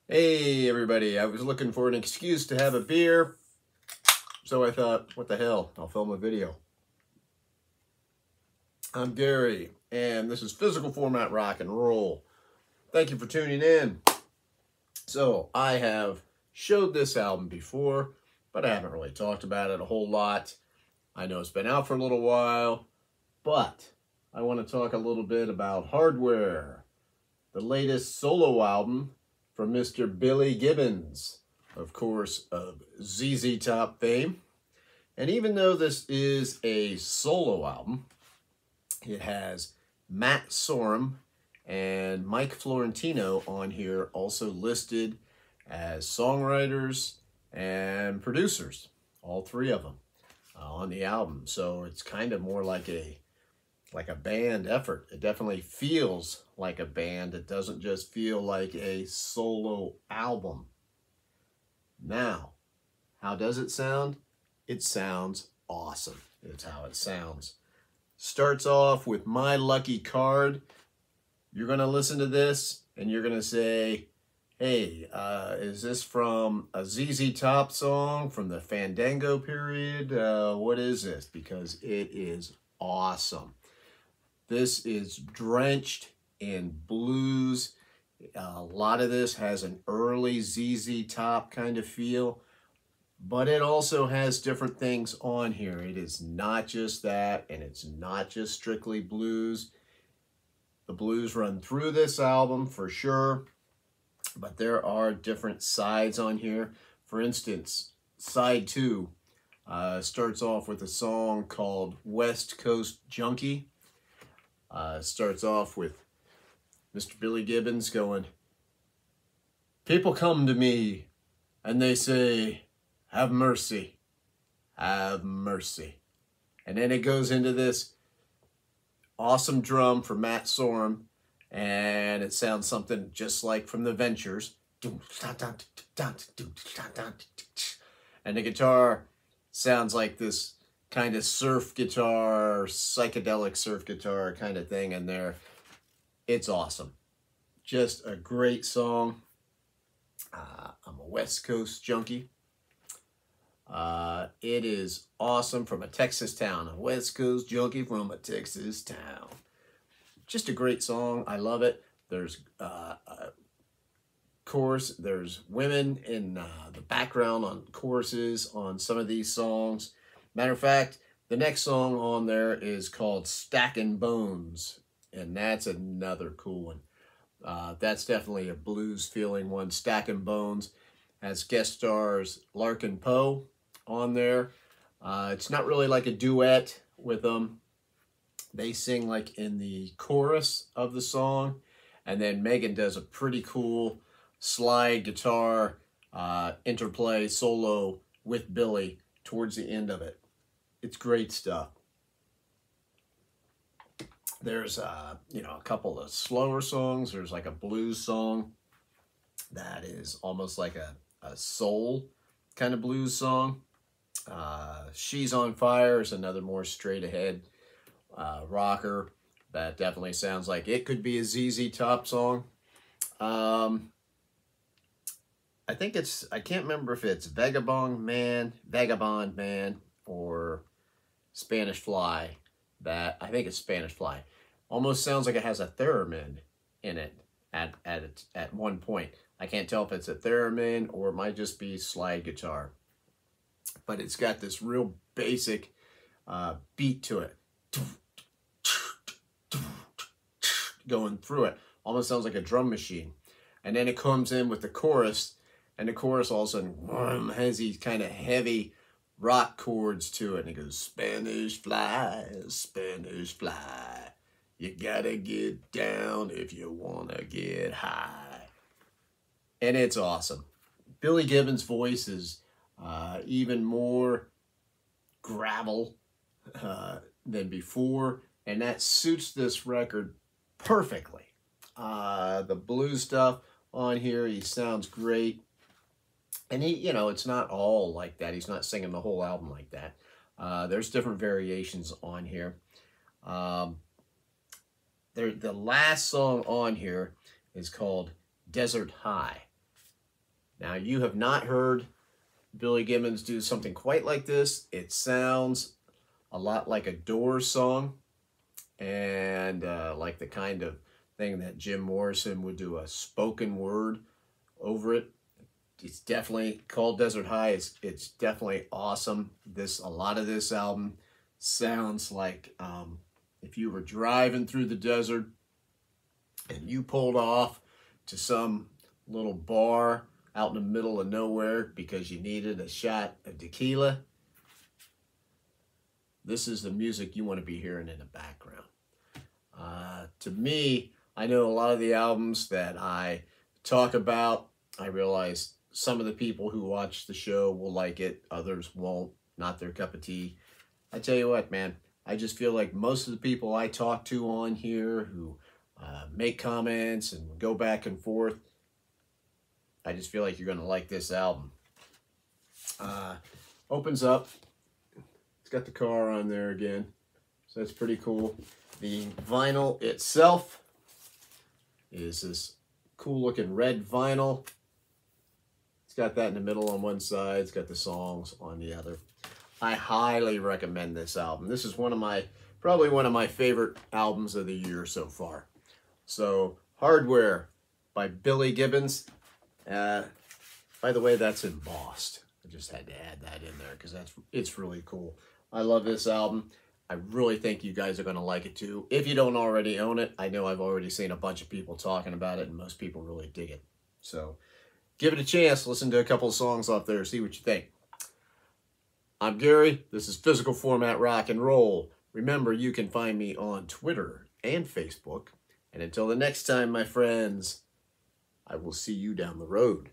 Hey everybody, I was looking for an excuse to have a beer, so I thought, what the hell, I'll film a video. I'm Gary, and this is Physical Format Rock and Roll. Thank you for tuning in. So, I have showed this album before, but I haven't really talked about it a whole lot. I know it's been out for a little while, but I want to talk a little bit about Hardware, the latest solo album from Mr. Billy Gibbons, of course, of ZZ Top fame. And even though this is a solo album, it has Matt Sorum and Mike Florentino on here, also listed as songwriters and producers, all three of them on the album. So it's kind of more like a band effort. It definitely feels like a band. It doesn't just feel like a solo album. Now, how does it sound? It sounds awesome. It's how it sounds. Starts off with My Lucky Card. You're going to listen to this and you're going to say, hey, is this from a ZZ Top song from the Fandango period? What is this? Because it is awesome. This is drenched in blues. A lot of this has an early ZZ Top kind of feel, but it also has different things on here. It is not just that, and it's not just strictly blues. The blues run through this album for sure, but there are different sides on here. For instance, side 2 starts off with a song called West Coast Junkie. Starts off with Mr. Billy Gibbons going, people come to me and they say, have mercy, have mercy. And then it goes into this awesome drum for Matt Sorum, and it sounds something just like from the Ventures. And the guitar sounds like this kind of surf guitar, psychedelic surf guitar kind of thing in there. It's awesome. Just a great song. I'm a West Coast junkie. It is awesome. From a Texas town. A West Coast junkie from a Texas town. Just a great song. I love it. There's chorus. There's women in the background on choruses on some of these songs. Matter of fact, the next song on there is called Stackin' Bones, and that's another cool one. That's definitely a blues feeling one. Stackin' Bones has guest stars Larkin Poe on there. It's not really like a duet with them. They sing like in the chorus of the song, and then Megan does a pretty cool slide guitar interplay solo with Billy towards the end of it. It's great stuff. There's, a couple of slower songs. There's like a blues song that is almost like a soul kind of blues song. She's on Fire is another more straight ahead rocker that definitely sounds like it could be a ZZ Top song. I think I can't remember if it's Vagabond Man, or Spanish Fly. I think it's Spanish Fly. Almost sounds like it has a theremin in it at one point. I can't tell if it's a theremin or it might just be slide guitar. But it's got this real basic beat to it. Going through it. Almost sounds like a drum machine. And then it comes in with the chorus, and the chorus all of a sudden has these kind of heavy rock chords to it, and it goes, Spanish fly, you gotta get down if you wanna get high. And it's awesome. Billy Gibbons' voice is even more gravel than before, and that suits this record perfectly. The blues stuff on here, he sounds great. And he, it's not all like that. He's not singing the whole album like that. There's different variations on here. The last song on here is called Desert High. Now, you have not heard Billy Gibbons do something quite like this. It sounds a lot like a Doors song, and like the kind of thing that Jim Morrison would do a spoken word over it. It's definitely called Desert High. It's definitely awesome. A lot of this album sounds like if you were driving through the desert and you pulled off to some little bar out in the middle of nowhere because you needed a shot of tequila. This is the music you want to be hearing in the background. To me, I know a lot of the albums that I talk about, I realize some of the people who watch the show will like it, others won't, not their cup of tea. I tell you what, man, I just feel like most of the people I talk to on here who make comments and go back and forth, I just feel like you're going to like this album. Opens up. It's got the car on there again, so that's pretty cool. The vinyl itself is this cool looking red vinyl. It's got that in the middle on one side. It's got the songs on the other. I highly recommend this album. This is probably one of my favorite albums of the year so far. So, Hardware by Billy Gibbons. By the way, that's embossed. I just had to add that in there because it's really cool. I love this album. I really think you guys are going to like it too. If you don't already own it, I know I've already seen a bunch of people talking about it, and most people really dig it. So, give it a chance. Listen to a couple of songs off there. See what you think. I'm Gary. This is Physical Format Rock and Roll. Remember, you can find me on Twitter and Facebook. And until the next time, my friends, I will see you down the road.